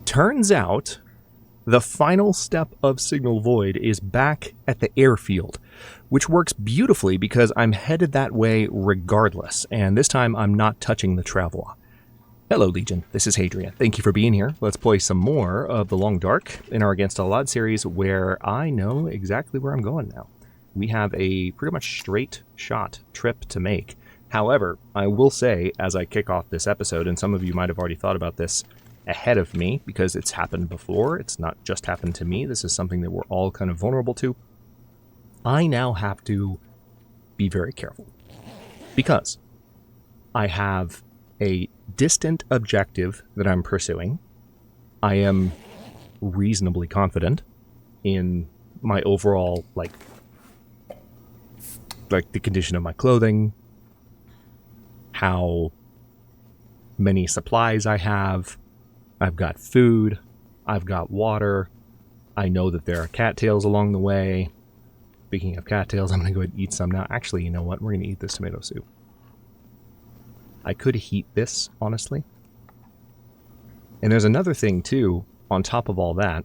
Turns out, the final step of Signal Void is back at the airfield, which works beautifully because I'm headed that way regardless, and this time I'm not touching the traveler. Hello Legion, this is Hadrian. Thank you for being here. Let's play some more of The Long Dark in our Against All Odds series where I know exactly where I'm going now. We have a pretty much straight shot trip to make. However, I will say, as I kick off this episode, and some of you might have already thought about this ahead of me because it's happened before, it's not just happened to me, this is something that we're all kind of vulnerable to. I now have to be very careful because I have a distant objective that I'm pursuing. I am reasonably confident in my overall, like the condition of my clothing, how many supplies I have. I've got food, I've got water, I know that there are cattails along the way. Speaking of cattails, I'm going to go ahead and eat some now. Actually, you know what? We're going to eat this tomato soup. I could heat this, honestly. And there's another thing, too, on top of all that,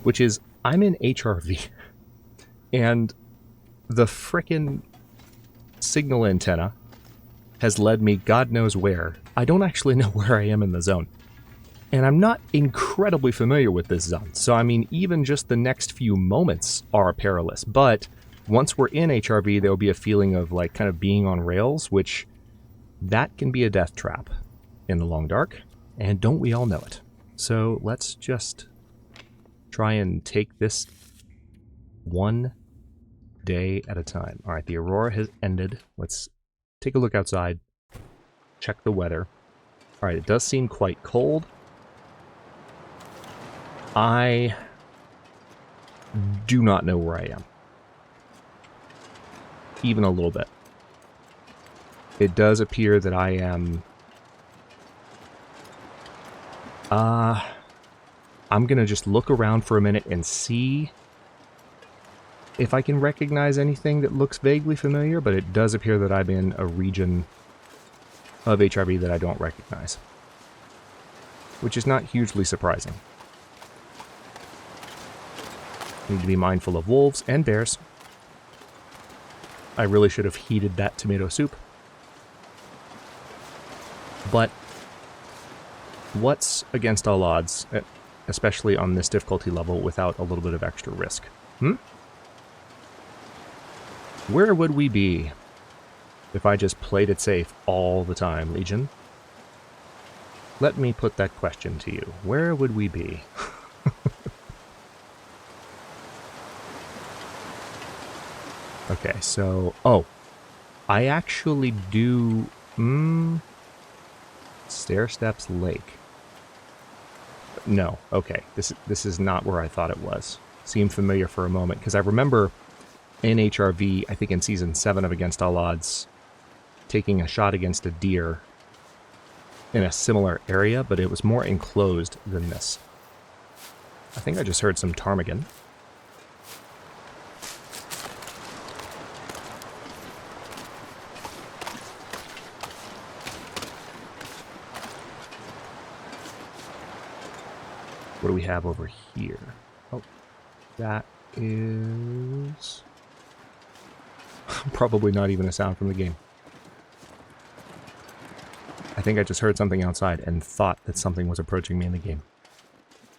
which is I'm in HRV, and the frickin' signal antenna has led me God knows where. I don't actually know where I am in the zone. And I'm not incredibly familiar with this zone. So, I mean, even just the next few moments are perilous. But once we're in HRV, there will be a feeling of, like, kind of being on rails, which that can be a death trap in the Long Dark. And don't we all know it? So, let's just try and take this one day at a time. All right, the aurora has ended. Let's take a look outside. Check the weather. All right, it does seem quite cold. I do not know where I am. Even a little bit. It does appear that I am... I'm going to just look around for a minute and see if I can recognize anything that looks vaguely familiar, but it does appear that I'm in a region of HRV that I don't recognize. Which is not hugely surprising. Need to be mindful of wolves and bears. I really should have heated that tomato soup. But what's against all odds, especially on this difficulty level, without a little bit of extra risk? Where would we be if I just played it safe all the time, Legion? Let me put that question to you. Where would we be? Okay, so... Oh. I actually do... Stair Steps Lake. No, okay. This is not where I thought it was. Seemed familiar for a moment, because I remember in HRV, I think in Season 7 of Against All Odds, taking a shot against a deer in a similar area, but it was more enclosed than this. I think I just heard some ptarmigan. What do we have over here? Oh, that is... probably not even a sound from the game. I think I just heard something outside and thought that something was approaching me in the game.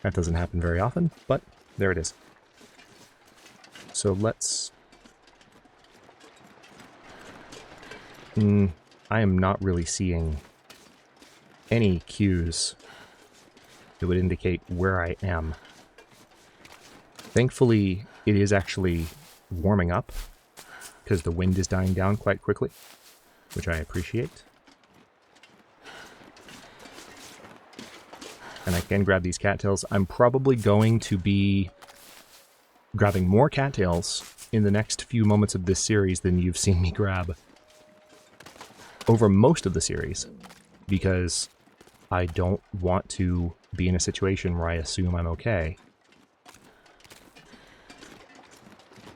That doesn't happen very often, but there it is. So let's... I am not really seeing any cues that would indicate where I am. Thankfully, it is actually warming up, because the wind is dying down quite quickly, which I appreciate. And I can grab these cattails. I'm probably going to be grabbing more cattails in the next few moments of this series than you've seen me grab over most of the series, because I don't want to be in a situation where I assume I'm okay.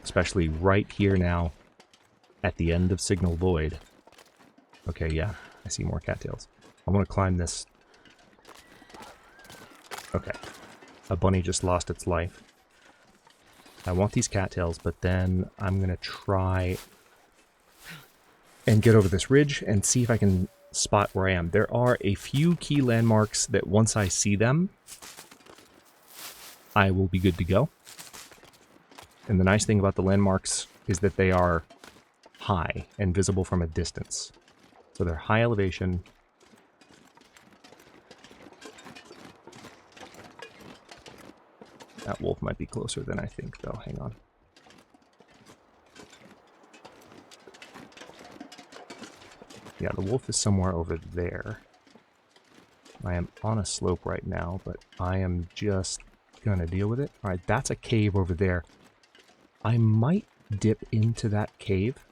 Especially right here now, at the end of Signal Void. Okay, yeah, I see more cattails. I want to climb this Okay. A bunny just lost its life. I want these cattails, but then I'm going to try and get over this ridge and see if I can spot where I am. There are a few key landmarks that once I see them, I will be good to go. And the nice thing about the landmarks is that they are high and visible from a distance. So they're high elevation. That wolf might be closer than I think, though. Hang on. Yeah, the wolf is somewhere over there. I am on a slope right now, but I am just gonna deal with it. Alright, that's a cave over there. I might dip into that cave.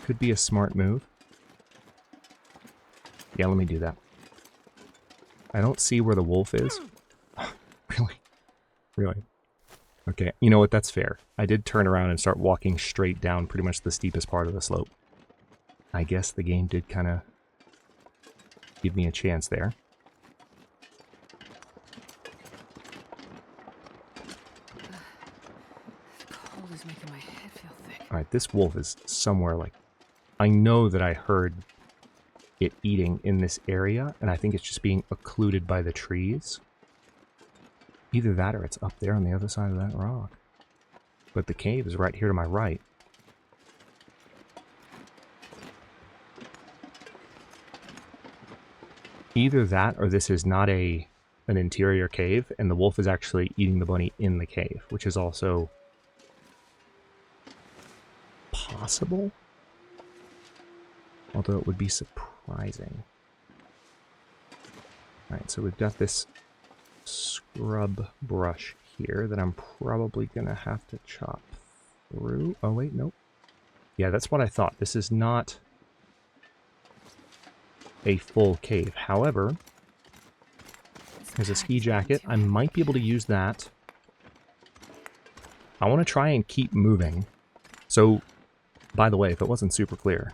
Could be a smart move. Yeah, let me do that. I don't see where the wolf is. Really? Really? Okay, you know what? That's fair. I did turn around and start walking straight down pretty much the steepest part of the slope. I guess the game did kind of give me a chance there. The cold is making my head feel thick. Alright, this wolf is somewhere like... I know that I heard it eating in this area, and I think it's just being occluded by the trees. Either that or it's up there on the other side of that rock. But the cave is right here to my right. Either that or this is not an interior cave, and the wolf is actually eating the bunny in the cave, which is also possible. Although it would be surprising. Alright, so we've got this scrub brush here that I'm probably going to have to chop through. Oh, wait, nope. Yeah, that's what I thought. This is not a full cave. However, there's a ski jacket. I might be able to use that. I want to try and keep moving. So, by the way, if it wasn't super clear,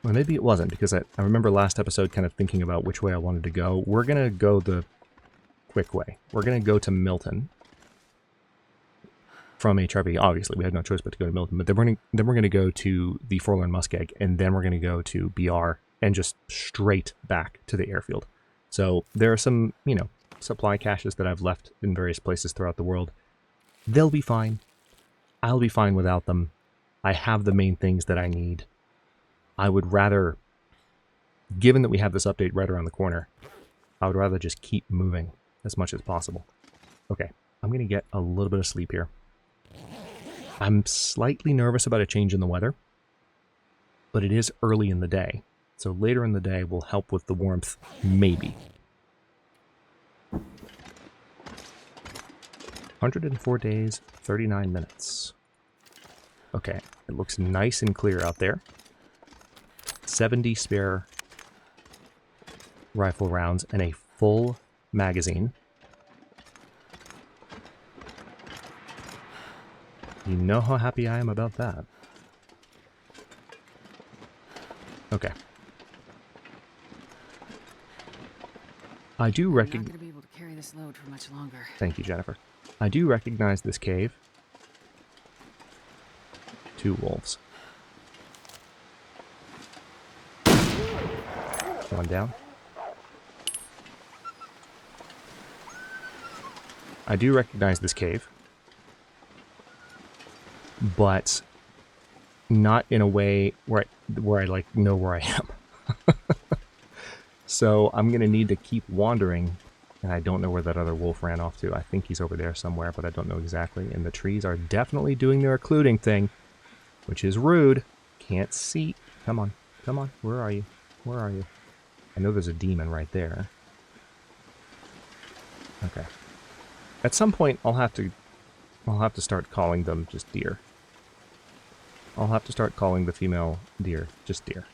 well, maybe it wasn't, because I remember last episode kind of thinking about which way I wanted to go. We're going to go the quick way. We're going to go to Milton from HRV. Obviously, we had no choice but to go to Milton. But then we're going to go to the Forlorn Muskeg, and then we're going to go to BR and just straight back to the airfield. So there are some, you know, supply caches that I've left in various places throughout the world. They'll be fine. I'll be fine without them. I have the main things that I need. I would rather, given that we have this update right around the corner, I would rather just keep moving as much as possible. Okay, I'm going to get a little bit of sleep here. I'm slightly nervous about a change in the weather, but it is early in the day, so later in the day will help with the warmth, maybe. 104 days, 39 minutes. Okay, it looks nice and clear out there. 70 spare rifle rounds and a full magazine. You know how happy I am about that. Okay. I do recognize... I'm not going to be able to carry this load for much longer. Thank you, Jennifer. I do recognize this cave. 2 wolves. One down. I do recognize this cave, but not in a way where I like know where I am. So I'm gonna need to keep wandering, and I don't know where that other wolf ran off to. I think he's over there somewhere, but I don't know exactly. And the trees are definitely doing their occluding thing, which is rude. Can't see. Come on, come on. Where are you? Where are you? I know there's a demon right there. Okay. At some point, I'll have to start calling them just deer. I'll have to start calling the female deer just deer.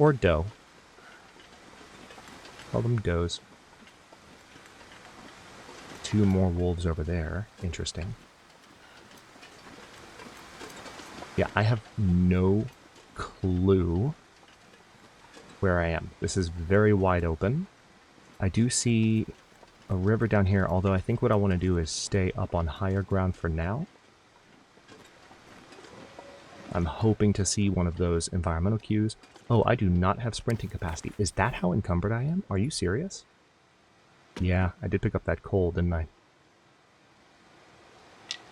Or doe. Call them does. 2 more wolves over there. Interesting. Yeah, I have no clue where I am. This is very wide open. I do see a river down here, although I think what I want to do is stay up on higher ground for now. I'm hoping to see one of those environmental cues. Oh, I do not have sprinting capacity. Is that how encumbered I am? Are you serious? Yeah, I did pick up that coal, didn't I?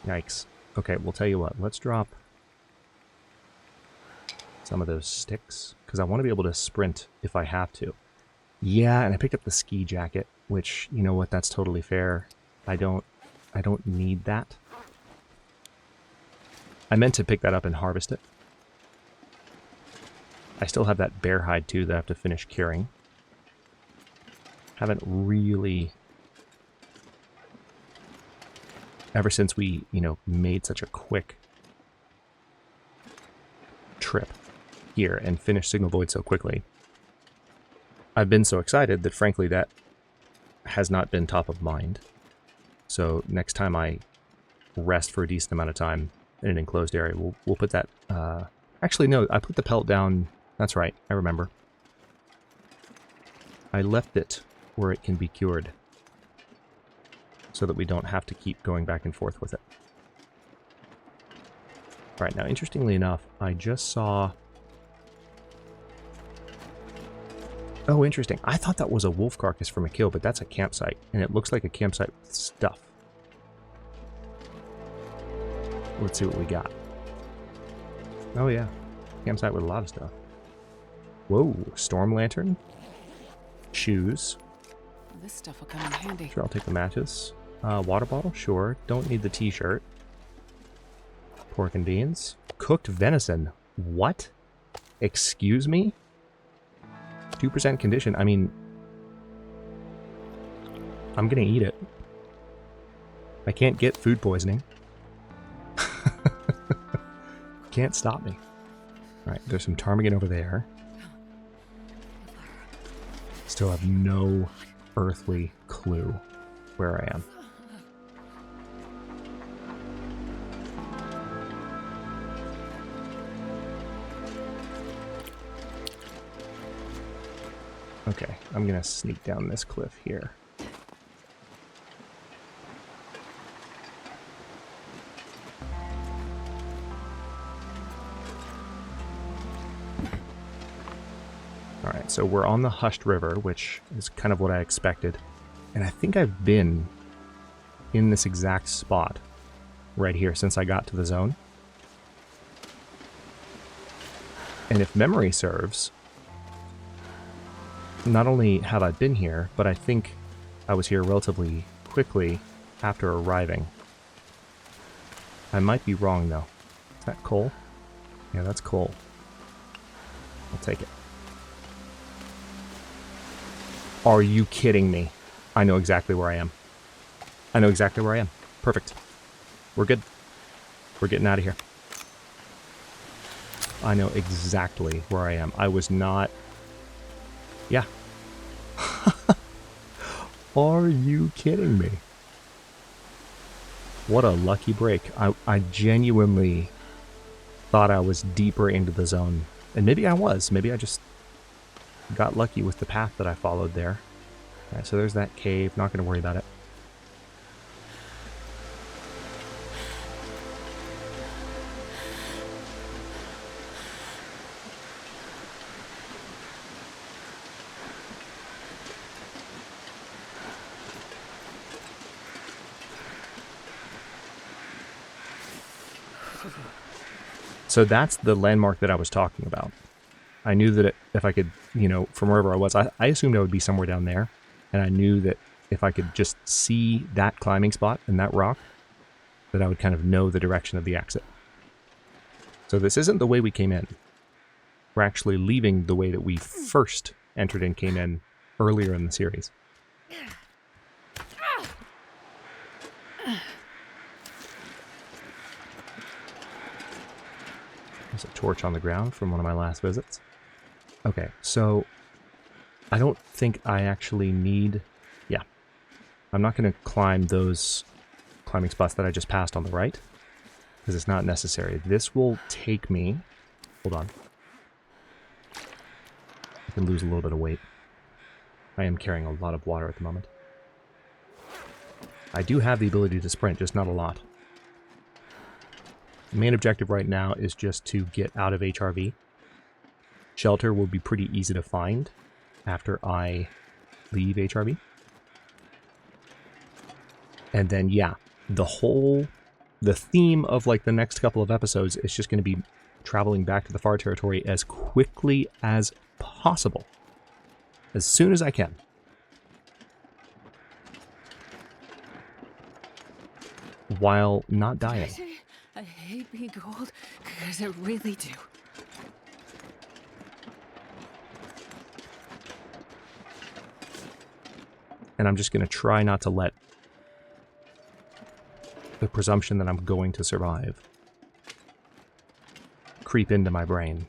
Yikes. Okay, we'll tell you what. Let's drop some of those sticks, because I want to be able to sprint if I have to. Yeah, and I picked up the ski jacket, which, you know what, that's totally fair. I don't need that. I meant to pick that up and harvest it. I still have that bear hide too that I have to finish curing. Haven't really, ever since we, you know, made such a quick trip here and finished Signal Void so quickly, I've been so excited that frankly that has not been top of mind. So next time I rest for a decent amount of time in an enclosed area, we'll put that, actually no, I put the pelt down, that's right, I remember. I left it where it can be cured so that we don't have to keep going back and forth with it. Alright, now interestingly enough, I just saw... Oh, interesting. I thought that was a wolf carcass from a kill, but that's a campsite, and it looks like a campsite with stuff. Let's see what we got. Oh yeah, campsite with a lot of stuff. Whoa, storm lantern. Shoes. This stuff will come in handy. Sure, I'll take the matches. Water bottle, sure. Don't need the t-shirt. Pork and beans. Cooked venison. What? Excuse me? 2% condition. I mean, I'm gonna eat it. I can't get food poisoning. Can't stop me. Alright, there's some ptarmigan over there. Still have no earthly clue where I am. Okay, I'm gonna sneak down this cliff here. Alright, so we're on the hushed river, which is kind of what I expected. And I think I've been in this exact spot right here since I got to the zone. And if memory serves, not only have I been here, but I think I was here relatively quickly after arriving. I might be wrong, though. Is that coal? Yeah, that's coal. I'll take it. Are you kidding me? I know exactly where I am. I know exactly where I am. Perfect. We're good. We're getting out of here. I know exactly where I am. I was not... Yeah. Are you kidding me? What a lucky break. I genuinely thought I was deeper into the zone. And maybe I was. Maybe I just got lucky with the path that I followed there. Alright, so there's that cave. Not going to worry about it. So that's the landmark that I was talking about. I knew that if I could, you know, from wherever I was, I assumed I would be somewhere down there. And I knew that if I could just see that climbing spot and that rock, that I would kind of know the direction of the exit. So this isn't the way we came in. We're actually leaving the way that we first entered and came in earlier in the series. There's a torch on the ground from one of my last visits. Okay, so I don't think I actually need... Yeah. I'm not going to climb those climbing spots that I just passed on the right, because it's not necessary. This will take me... Hold on. can lose a little bit of weight. I am carrying a lot of water at the moment. I do have the ability to sprint, just not a lot. The main objective right now is just to get out of HRV. Shelter will be pretty easy to find after I leave HRV. And then, yeah, the theme of like the next couple of episodes is just going to be traveling back to the far territory as quickly as possible. As soon as I can. While not dying. I hate being cold, because I really do. And I'm just going to try not to let the presumption that I'm going to survive creep into my brain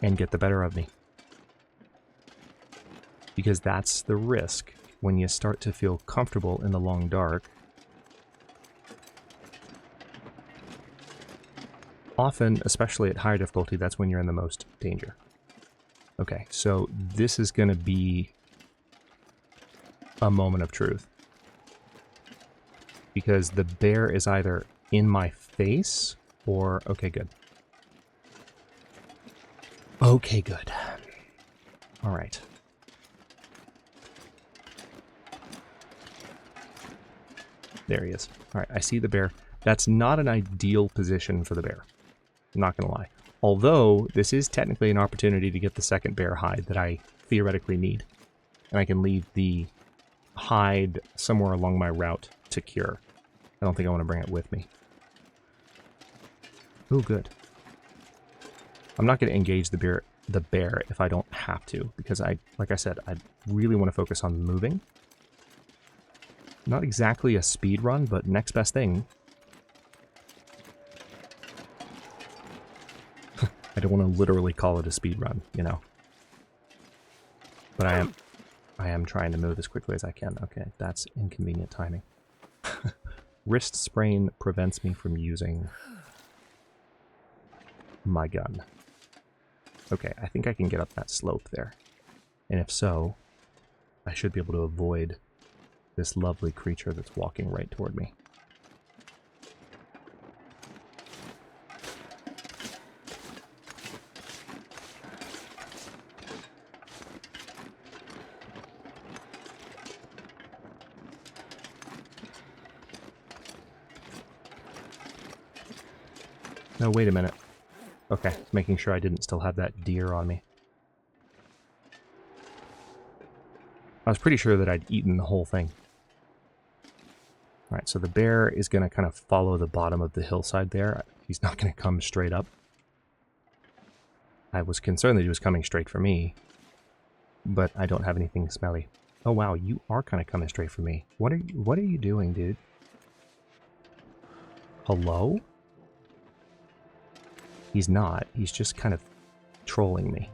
and get the better of me. Because that's the risk when you start to feel comfortable in the long dark. Often, especially at higher difficulty, that's when you're in the most danger. Okay, so this is going to be a moment of truth. Because the bear is either in my face or... Okay, good. Okay, good. Alright. There he is. Alright, I see the bear. That's not an ideal position for the bear. I'm not going to lie. Although, this is technically an opportunity to get the second bear hide that I theoretically need. And I can leave the hide somewhere along my route to cure. I don't think I want to bring it with me. Oh, good. I'm not going to engage the bear if I don't have to, because like I said, I really want to focus on moving. Not exactly a speed run, but next best thing. I don't want to literally call it a speed run, you know. But I am trying to move as quickly as I can. Okay, that's inconvenient timing. Wrist sprain prevents me from using my gun. Okay, I think I can get up that slope there. And if so, I should be able to avoid this lovely creature that's walking right toward me. No, wait a minute. Okay, making sure I didn't still have that deer on me. I was pretty sure that I'd eaten the whole thing. Alright, so the bear is going to kind of follow the bottom of the hillside there. He's not going to come straight up. I was concerned that he was coming straight for me, but I don't have anything smelly. Oh wow, you are kind of coming straight for me. What are you doing, dude? Hello? He's not. He's just kind of trolling me.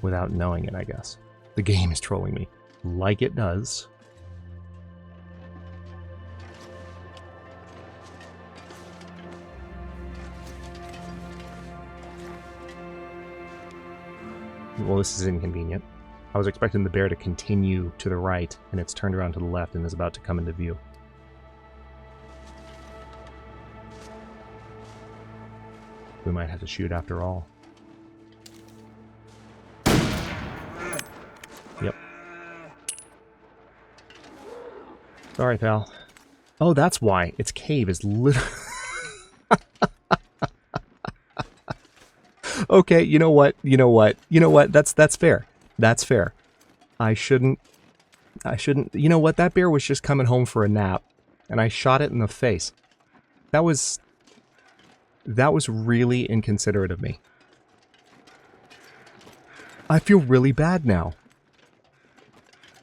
Without knowing it, I guess. The game is trolling me. Like it does. Well, this is inconvenient. I was expecting the bear to continue to the right, and it's turned around to the left and is about to come into view. We might have to shoot after all. Yep. Sorry, pal. Oh, that's why. Its cave is literally... Okay, you know what? You know what? You know what? That's fair. That's fair. I shouldn't... You know what? That bear was just coming home for a nap, and I shot it in the face. That was really inconsiderate of me. I feel really bad now.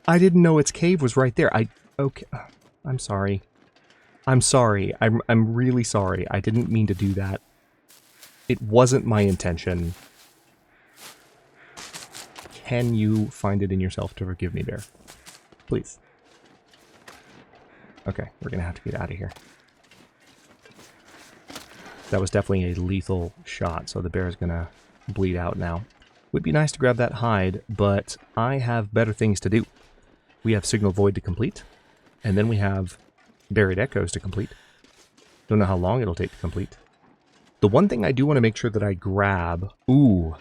I didn't know its cave was right there. Okay. I'm sorry. I'm sorry. I'm really sorry. I didn't mean to do that. It wasn't my intention. Can you find it in yourself to forgive me, bear? Please. Okay, we're gonna have to get out of here. That was definitely a lethal shot, so the bear is gonna bleed out now. Would be nice to grab that hide, but I have better things to do. We have Signal Void to complete, and then we have Buried Echoes to complete. Don't know how long it'll take to complete. The one thing I do want to make sure that I grab... Ooh.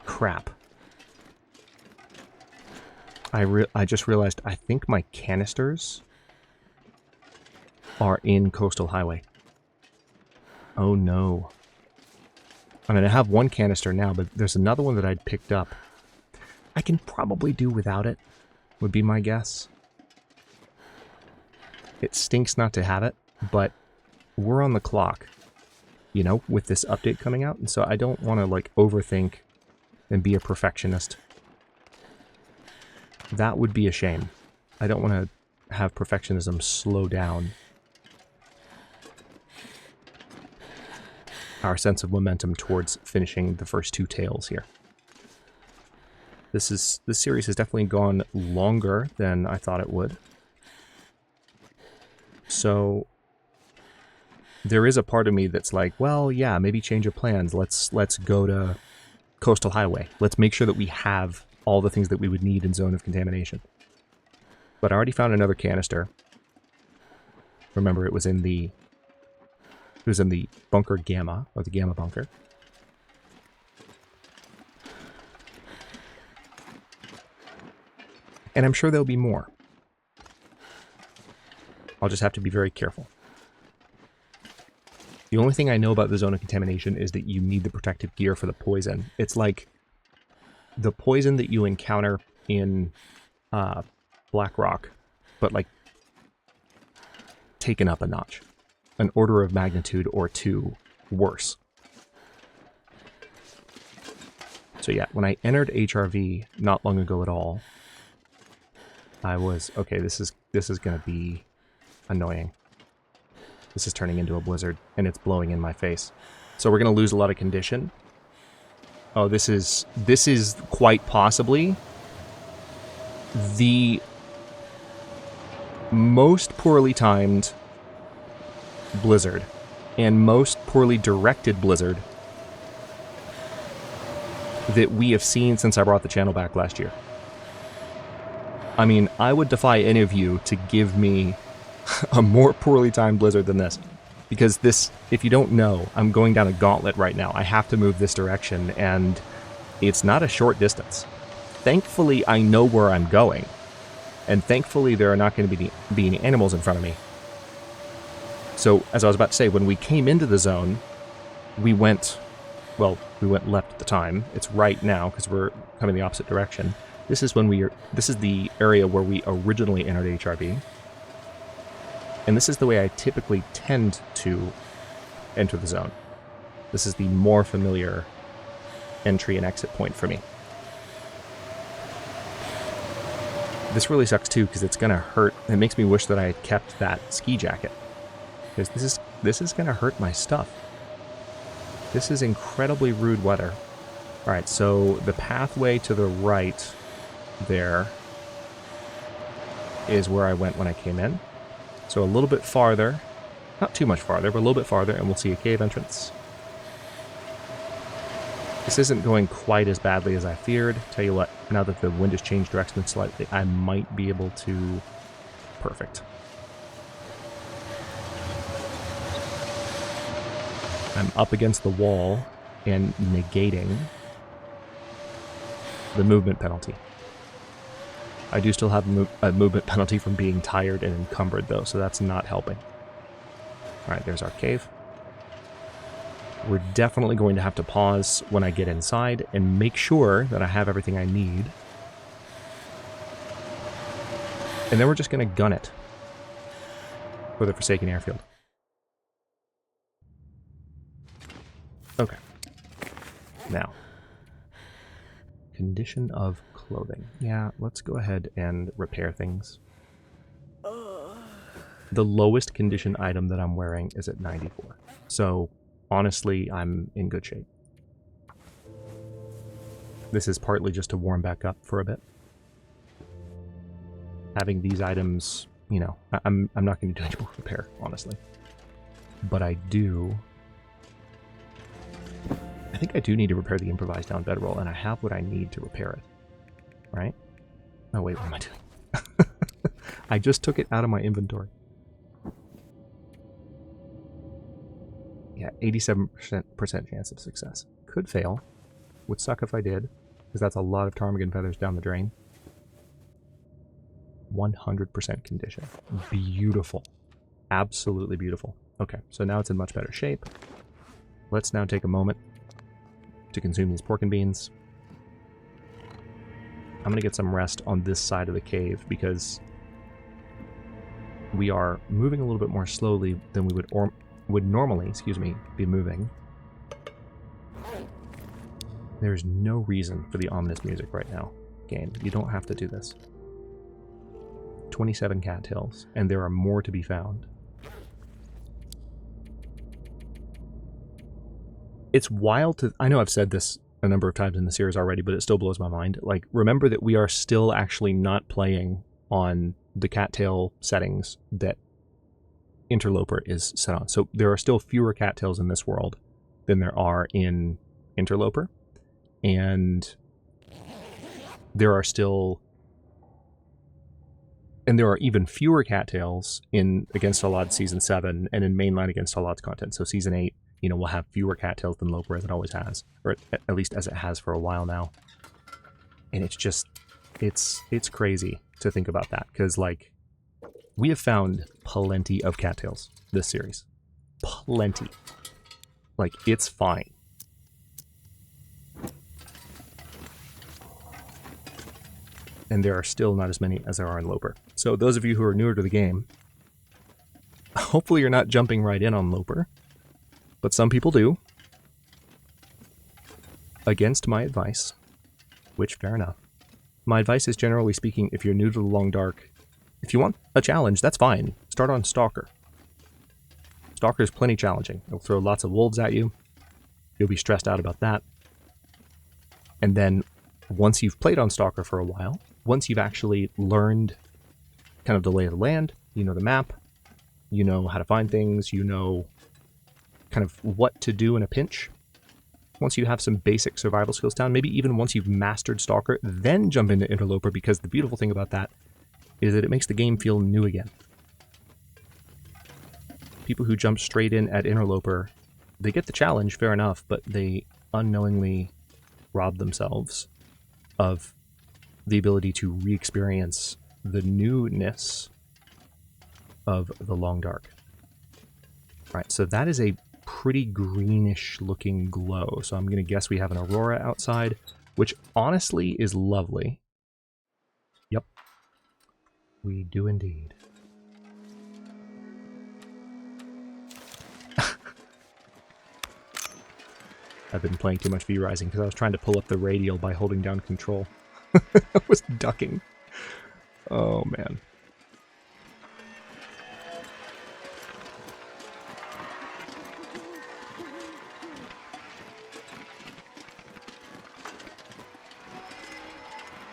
Crap. I just realized I think my canisters are in Coastal Highway. Oh no. I mean, I have one canister now, but there's another one that I'd picked up. I can probably do without it, would be my guess. It stinks not to have it, but we're on the clock, you know, with this update coming out, and so I don't want to, like, overthink and be a perfectionist. That would be a shame. I don't want to have perfectionism slow down our sense of momentum towards finishing the first 2 tales here. This series has definitely gone longer than I thought it would. So there is a part of me that's like, well, yeah, maybe change of plans. Let's go to Coastal Highway. Let's make sure that we have all the things that we would need in Zone of Contamination. But I already found another canister. Remember, it was in the bunker Gamma, or the Gamma bunker. And I'm sure there'll be more. I'll just have to be very careful. The only thing I know about the Zone of Contamination is that you need the protective gear for the poison. It's like the poison that you encounter in Blackrock, but like taken up a notch. An order of magnitude or 2 worse. So yeah, when I entered HRV not long ago at all, I was, okay, this is going to be annoying. This is turning into a blizzard, and it's blowing in my face. So we're going to lose a lot of condition. Oh, this is quite possibly the most poorly timed blizzard and most poorly directed blizzard that we have seen since I brought the channel back last year. I mean, I would defy any of you to give me a more poorly timed blizzard than this. Because this, if you don't know, I'm going down a gauntlet right now. I have to move this direction, and it's not a short distance. Thankfully, I know where I'm going. And thankfully, there are not going to be any animals in front of me. So, as I was about to say, when we came into the zone, we went left at the time. It's right now, because we're coming the opposite direction. This is the area where we originally entered HRV. And this is the way I typically tend to enter the zone. This is the more familiar entry and exit point for me. This really sucks too, because it's going to hurt. It makes me wish that I had kept that ski jacket. Because this is going to hurt my stuff. This is incredibly rude weather. Alright, so the pathway to the right there is where I went when I came in. So a little bit farther, not too much farther, but a little bit farther, and we'll see a cave entrance. This isn't going quite as badly as I feared. Tell you what, now that the wind has changed direction slightly, I might be able to... Perfect. I'm up against the wall and negating the movement penalty. I do still have a movement penalty from being tired and encumbered, though, so that's not helping. Alright, there's our cave. We're definitely going to have to pause when I get inside and make sure that I have everything I need. And then we're just going to gun it for the Forsaken Airfield. Okay. Now, condition of clothing. Yeah, let's go ahead and repair things. The lowest condition item that I'm wearing is at 94. So, honestly, I'm in good shape. This is partly just to warm back up for a bit. Having these items, you know, I'm not going to do any more repair, honestly. But I do think I do need to repair the improvised down bedroll, and I have what I need to repair it. Right? Oh, wait, what am I doing? I just took it out of my inventory. Yeah, 87% chance of success. Could fail. Would suck if I did, because that's a lot of ptarmigan feathers down the drain. 100% condition. Beautiful. Absolutely beautiful. Okay, so now it's in much better shape. Let's now take a moment to consume these pork and beans. I'm going to get some rest on this side of the cave because we are moving a little bit more slowly than we would normally, be moving. There's no reason for the ominous music right now, game. You don't have to do this. 27 cattails, and there are more to be found. It's wild to... I know I've said this a number of times in the series already, but it still blows my mind. Like, remember that we are still actually not playing on the cattail settings that Interloper is set on. So there are still fewer cattails in this world than there are in Interloper. And there are still... And there are even fewer cattails in Against All Odds Season 7 and in mainline Against All Odds content. So Season 8, you know, will have fewer cattails than Loper as it always has. Or at least as it has for a while now. And it's just... It's crazy to think about that. Because, like, we have found plenty of cattails this series. Plenty. Like, it's fine. And there are still not as many as there are in Loper. So those of you who are newer to the game, hopefully you're not jumping right in on Loper. But some people do. Against my advice, which fair enough. My advice is, generally speaking, if you're new to the Long Dark, if you want a challenge, that's fine. Start on Stalker. Stalker is plenty challenging. It'll throw lots of wolves at you. You'll be stressed out about that. And then once you've played on Stalker for a while, once you've actually learned kind of the lay of the land, you know the map, you know how to find things, you know kind of what to do in a pinch. Once you have some basic survival skills down, maybe even once you've mastered Stalker, then jump into Interloper, because the beautiful thing about that is that it makes the game feel new again. People who jump straight in at Interloper, they get the challenge, fair enough, but they unknowingly rob themselves of the ability to re-experience the newness of the Long Dark. Right, so that is a pretty greenish looking glow. So I'm going to guess we have an aurora outside, which honestly is lovely. Yep, we do indeed. I've been playing too much V-Rising because I was trying to pull up the radial by holding down control. I was ducking. Oh, man.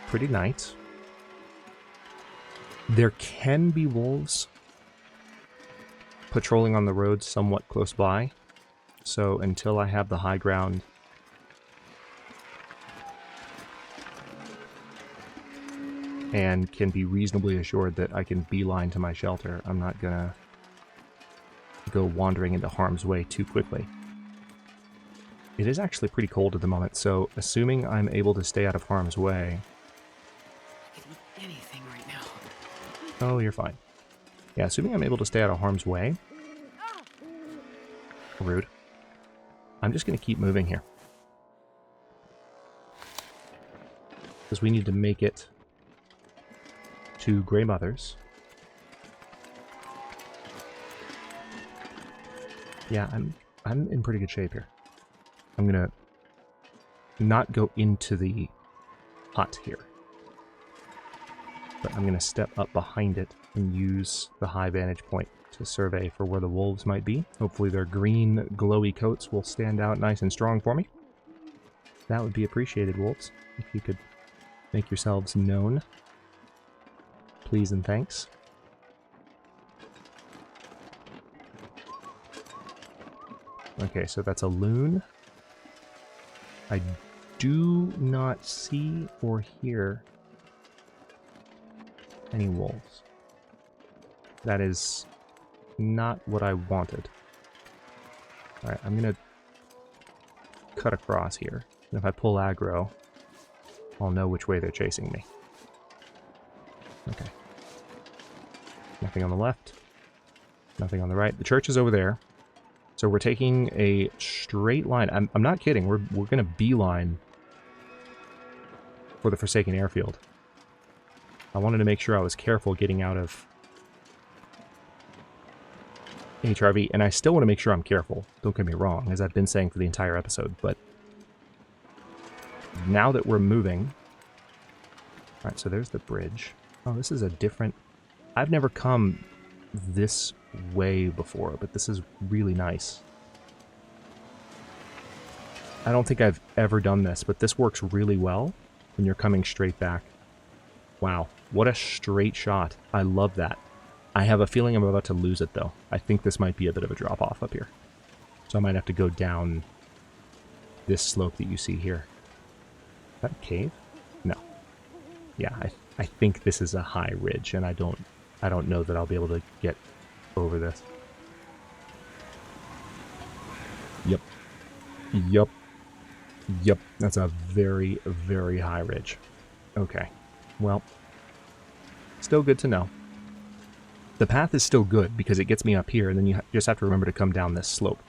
Pretty nice. There can be wolves patrolling on the roads somewhat close by. So until I have the high ground and can be reasonably assured that I can beeline to my shelter, I'm not gonna go wandering into harm's way too quickly. It is actually pretty cold at the moment, so assuming I'm able to stay out of harm's way... I could eat anything right now. Oh, you're fine. Yeah, assuming I'm able to stay out of harm's way... Rude. I'm just going to keep moving here. Because we need to make it to Grey Mothers. Yeah, I'm in pretty good shape here. I'm going to not go into the hut here. But I'm going to step up behind it and use the high vantage point to survey for where the wolves might be. Hopefully their green glowy coats will stand out nice and strong for me. That would be appreciated, wolves, if you could make yourselves known. Please and thanks. Okay, so that's a loon. I do not see or hear any wolves. That is not what I wanted. Alright, I'm gonna cut across here. And if I pull aggro, I'll know which way they're chasing me. Okay. Nothing on the left. Nothing on the right. The church is over there. So we're taking a straight line. I'm not kidding. We're going to beeline for the Forsaken Airfield. I wanted to make sure I was careful getting out of HRV, and I still want to make sure I'm careful. Don't get me wrong, as I've been saying for the entire episode, but now that we're moving... Alright, so there's the bridge. Oh, this is a different... I've never come this way before, but this is really nice. I don't think I've ever done this, but this works really well when you're coming straight back. Wow, what a straight shot. I love that. I have a feeling I'm about to lose it, though. I think this might be a bit of a drop-off up here. So I might have to go down this slope that you see here. Is that a cave? No. Yeah, I think this is a high ridge, and I don't know that I'll be able to get over this. Yep. Yep. Yep. That's a very, very high ridge. Okay. Well, still good to know. The path is still good because it gets me up here, and then you just have to remember to come down this slope.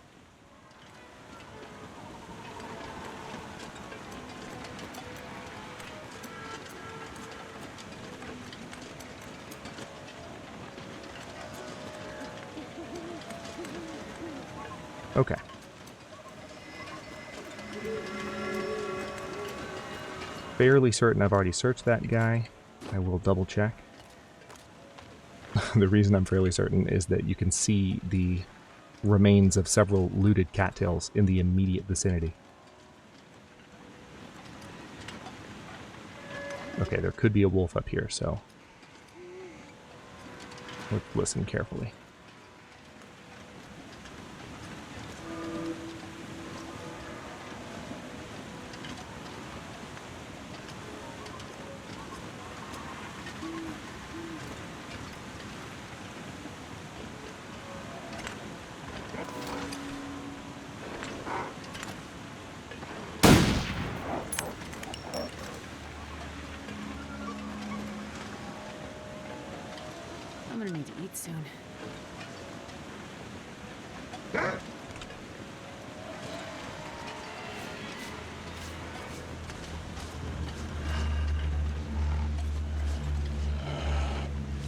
Okay. Fairly certain I've already searched that guy. I will double check. The reason I'm fairly certain is that you can see the remains of several looted cattails in the immediate vicinity. Okay, there could be a wolf up here, so let's listen carefully. I'm gonna need to eat soon.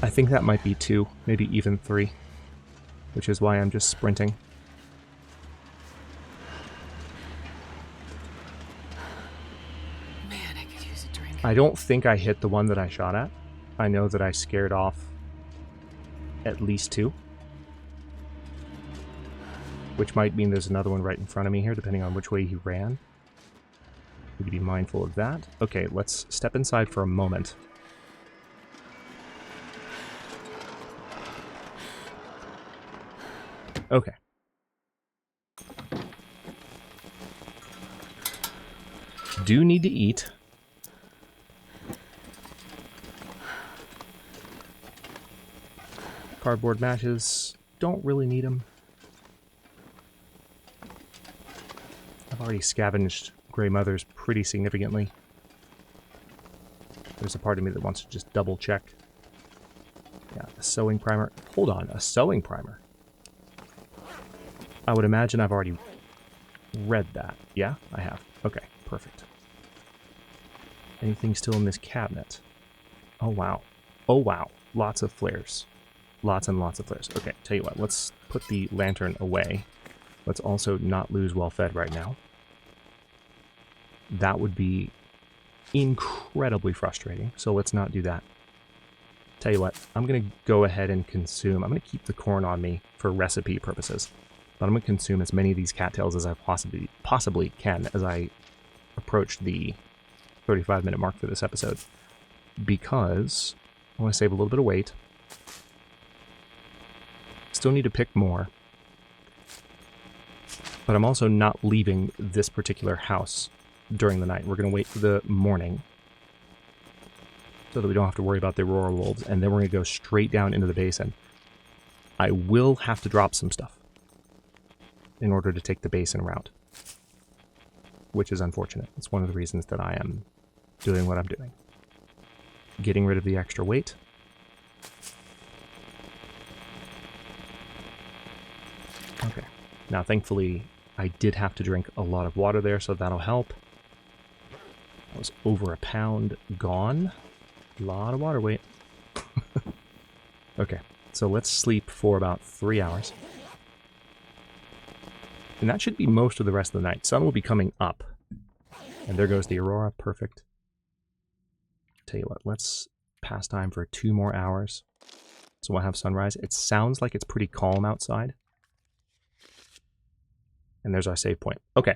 I think that might be 2, maybe even 3, which is why I'm just sprinting. Man, I could use a drink. I don't think I hit the one that I shot at. I know that I scared off at least 2. Which might mean there's another one right in front of me here, depending on which way he ran. Need to be mindful of that. Okay, let's step inside for a moment. Okay. Do need to eat. Cardboard matches. Don't really need them. I've already scavenged Grey Mothers pretty significantly. There's a part of me that wants to just double check. Yeah, a sewing primer. Hold on, a sewing primer. I would imagine I've already read that. Yeah, I have. Okay, perfect. Anything still in this cabinet? Oh, wow. Oh, wow. Lots of flares. Lots and lots of flares. Okay, tell you what. Let's put the lantern away. Let's also not lose well-fed right now. That would be incredibly frustrating, so let's not do that. Tell you what. I'm going to go ahead and consume. I'm going to keep the corn on me for recipe purposes. But I'm going to consume as many of these cattails as I possibly can as I approach the 35-minute mark for this episode. Because I want to save a little bit of weight. Still need to pick more. But I'm also not leaving this particular house during the night. We're going to wait for the morning so that we don't have to worry about the aurora wolves, and then we're going to go straight down into the basin. I will have to drop some stuff in order to take the basin route, which is unfortunate. It's one of the reasons that I am doing what I'm doing. Getting rid of the extra weight. Okay. Now, thankfully, I did have to drink a lot of water there, so that'll help. That was over a pound gone. A lot of water weight. Okay, so let's sleep for about 3 hours. And that should be most of the rest of the night. Sun will be coming up. And there goes the aurora. Perfect. Tell you what, let's pass time for 2 more hours. So we'll have sunrise. It sounds like it's pretty calm outside. And there's our save point. Okay,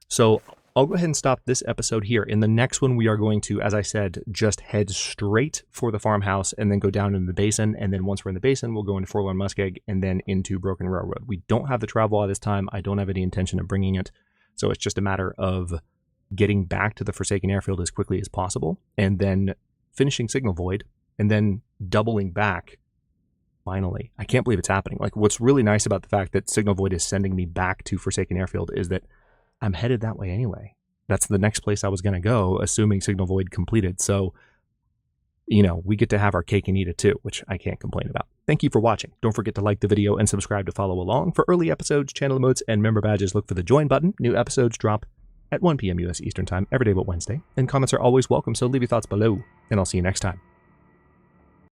so I'll go ahead and stop this episode here. In the next one, we are going to, as I said, just head straight for the farmhouse and then go down into the basin. And then once we're in the basin, we'll go into Forlorn Muskeg and then into Broken Railroad. We don't have the travel at this time. I don't have any intention of bringing it. So it's just a matter of getting back to the Forsaken Airfield as quickly as possible and then finishing Signal Void and then doubling back. Finally, I can't believe it's happening. Like, what's really nice about the fact that Signal Void is sending me back to Forsaken Airfield is that I'm headed that way anyway. That's the next place I was going to go, assuming Signal Void completed. So, you know, we get to have our cake and eat it too, which I can't complain about. Thank you for watching. Don't forget to like the video and subscribe to follow along. For early episodes, channel emotes, and member badges, look for the join button. New episodes drop at 1 p.m. U.S. Eastern Time every day but Wednesday. And comments are always welcome, so leave your thoughts below. And I'll see you next time.